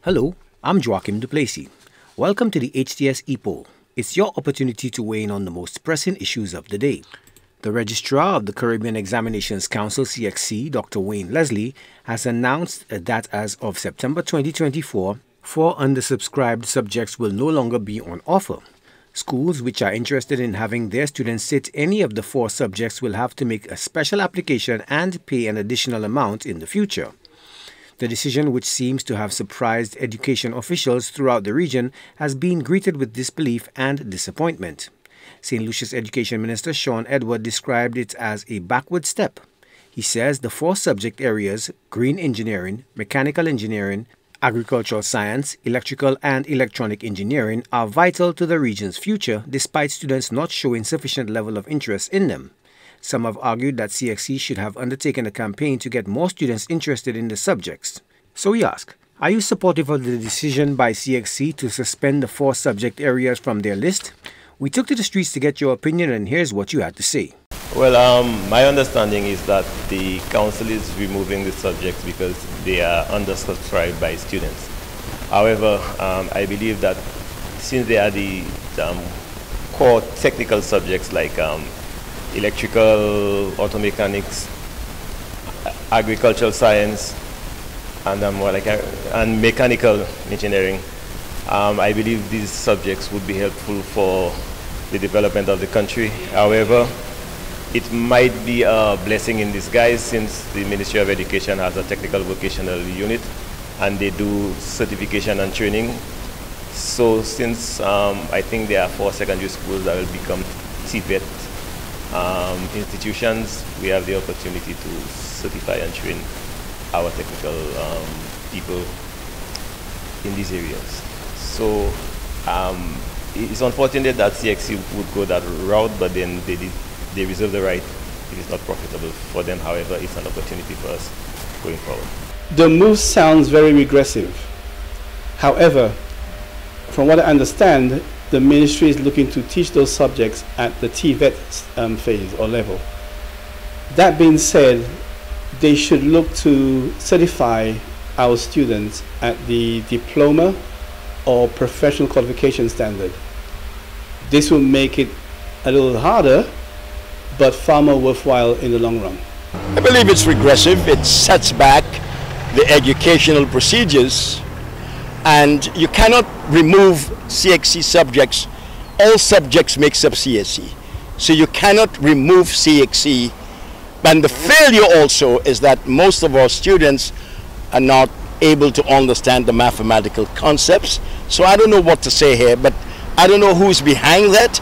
Hello, I'm Joachim Duplessis. Welcome to the HTS Epoll. It's your opportunity to weigh in on the most pressing issues of the day. The Registrar of the Caribbean Examinations Council CXC, Dr. Wayne Leslie, has announced that as of September 2024, 4 undersubscribed subjects will no longer be on offer. Schools which are interested in having their students sit any of the 4 subjects will have to make a special application and pay an additional amount in the future. The decision, which seems to have surprised education officials throughout the region, has been greeted with disbelief and disappointment. St. Lucia's Education Minister Sean Edward described it as a backward step. He says the 4 subject areas, green engineering, mechanical engineering, agricultural science, electrical and electronic engineering, are vital to the region's future despite students not showing sufficient level of interest in them. Some have argued that CXC should have undertaken a campaign to get more students interested in the subjects. So we ask, are you supportive of the decision by CXC to suspend the 4 subject areas from their list? We took to the streets to get your opinion, and here's what you had to say. Well, my understanding is that the council is removing the subjects because they are undersubscribed by students. However, I believe that since they are the core technical subjects like electrical, auto mechanics, agricultural science, and mechanical engineering, I believe these subjects would be helpful for the development of the country. However, it might be a blessing in disguise since the Ministry of Education has a technical vocational unit and they do certification and training. So since I think there are 4 secondary schools that will become TVET institutions, we have the opportunity to certify and train our technical people in these areas. So it's unfortunate that CXC would go that route, but then they reserve the right. It is not profitable for them. However, it's an opportunity for us going forward. The move sounds very regressive. However, from what I understand, the ministry is looking to teach those subjects at the TVET phase or level. That being said, they should look to certify our students at the diploma or professional qualification standard. This will make it a little harder, but far more worthwhile in the long run. I believe it's regressive. It sets back the educational procedures, and you cannot remove CXC subjects. All subjects makes up CXC. So you cannot remove CXC. And the failure also is that most of our students are not able to understand the mathematical concepts. So I don't know what to say here, but I don't know who's behind that,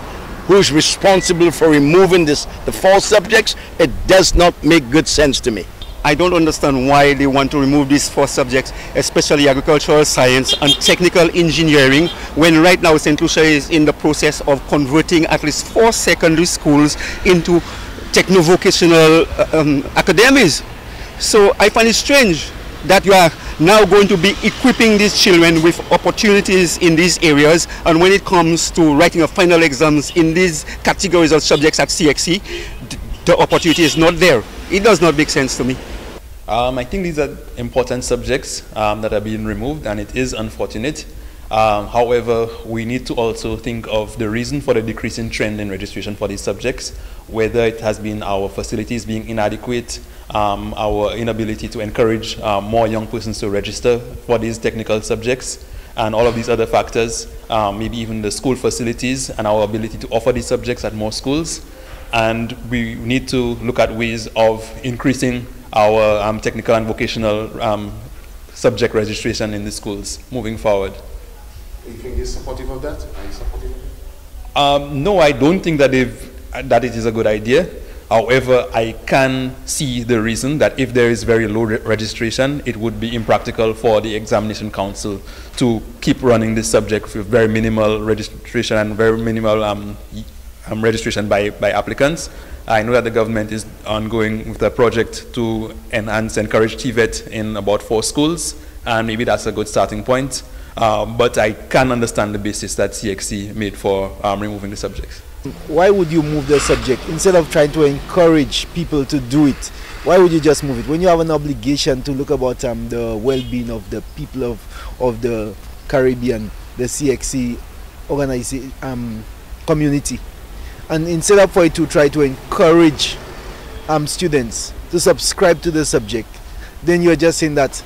who's responsible for removing the 4 subjects. It does not make good sense to me. I don't understand why they want to remove these 4 subjects, especially agricultural science and technical engineering, when right now St. Lucia is in the process of converting at least 4 secondary schools into techno-vocational academies. So I find it strange that you are now going to be equipping these children with opportunities in these areas, and when it comes to writing a final exams in these categories of subjects at CXC, the opportunity is not there. It does not make sense to me. I think these are important subjects that are being removed, and it is unfortunate. However, we need to also think of the reason for the decreasing trend in registration for these subjects, whether it has been our facilities being inadequate, our inability to encourage more young persons to register for these technical subjects, and all of these other factors, maybe even the school facilities and our ability to offer these subjects at more schools. And we need to look at ways of increasing our technical and vocational subject registration in the schools moving forward. Do you think they're supportive of that? Are you supportive of it? No, I don't think that it is a good idea. However, I can see the reason that if there is very low registration, it would be impractical for the examination council to keep running this subject with very minimal registration and very minimal registration by applicants. I know that the government is ongoing with a project to encourage TVET in about 4 schools, and maybe that's a good starting point. But I can understand the basis that CXC made for removing the subjects. Why would you move the subject instead of trying to encourage people to do it? Why would you just move it when you have an obligation to look about the well-being of the people of the Caribbean, the CXC organization community, and instead of for it to try to encourage students to subscribe to the subject, then you're just saying that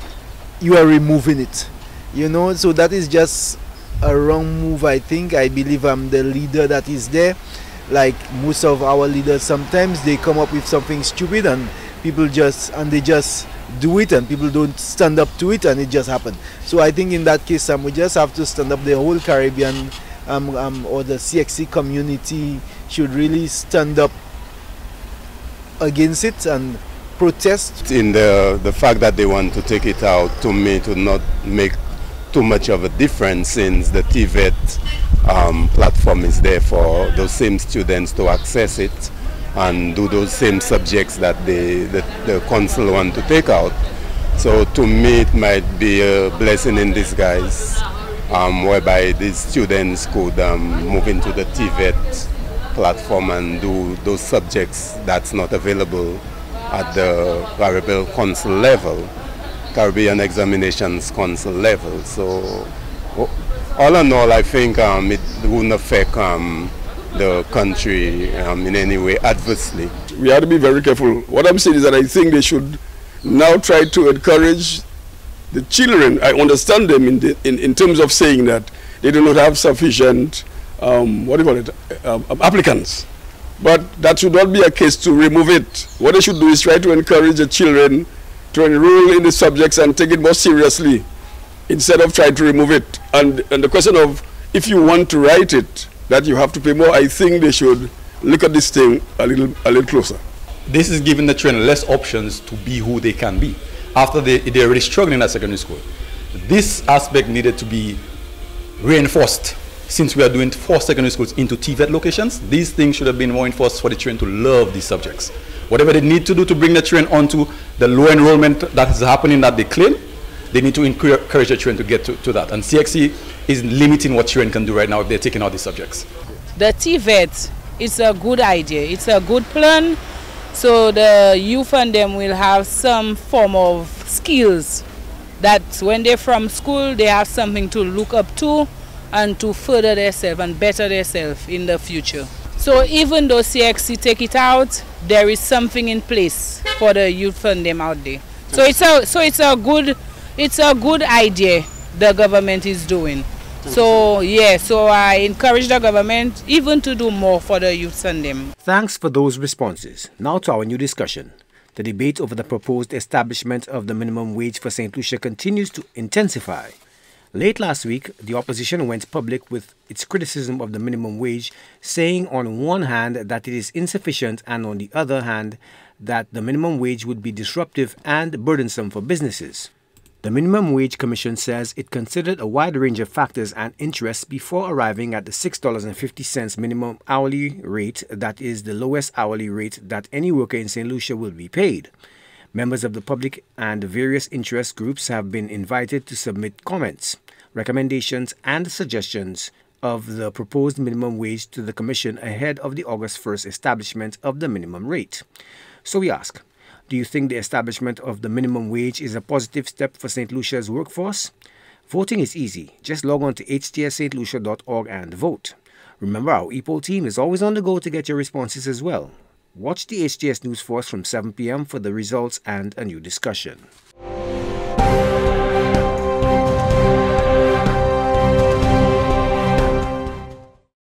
you are removing it, you know. So that is just a wrong move, I think. I believe the leader that is there, like most of our leaders, sometimes they come up with something stupid and people just do it, and people don't stand up to it, and it just happens. So I think in that case we just have to stand up. The whole Caribbean or the CXC community should really stand up against it and protest. In the fact that they want to take it out, to me, to not make too much of a difference, since the TVET platform is there for those same students to access it and do those same subjects that the council want to take out. So to me it might be a blessing in disguise, whereby these students could move into the TVET platform and do those subjects that's not available at the Caribbean Council level, Caribbean Examinations Council level. So all in all, I think it wouldn't affect the country in any way adversely. We have to be very careful. What I'm saying is that I think they should now try to encourage the children. I understand them in terms of saying that they do not have sufficient applicants. But that should not be a case to remove it. What they should do is try to encourage the children to enroll in the subjects and take it more seriously, instead of trying to remove it. And the question of if you want to write it, that you have to pay more, I think they should look at this thing a little closer. This is giving the children less options to be who they can be after they're already struggling at secondary school. This aspect needed to be reinforced. Since we are doing 4 secondary schools into TVET locations, these things should have been more enforced for the children to love these subjects. Whatever they need to do to bring the children onto the low enrollment that is happening that they claim, they need to encourage the children to get to that. And CXC is limiting what children can do right now if they're taking out these subjects. The TVET, it's a good idea. It's a good plan. So the youth and them will have some form of skills that when they're from school, they have something to look up to and to further themselves and better themselves in the future. So even though CXC take it out, there is something in place for the youth and them out there. So it's a good idea the government is doing. So yeah, so I encourage the government even to do more for the youth and them. Thanks for those responses. Now to our new discussion. The debate over the proposed establishment of the minimum wage for St. Lucia continues to intensify. Late last week, the opposition went public with its criticism of the minimum wage, saying on one hand that it is insufficient and on the other hand that the minimum wage would be disruptive and burdensome for businesses. The Minimum Wage Commission says it considered a wide range of factors and interests before arriving at the $6.50 minimum hourly rate, that is the lowest hourly rate that any worker in St. Lucia will be paid. Members of the public and various interest groups have been invited to submit comments, recommendations and suggestions of the proposed minimum wage to the Commission ahead of the August 1st establishment of the minimum rate. So we ask, do you think the establishment of the minimum wage is a positive step for St. Lucia's workforce? Voting is easy. Just log on to htsstlucia.org and vote. Remember, our Epoll team is always on the go to get your responses as well. Watch the HTS News Force from 7 p.m. for the results and a new discussion.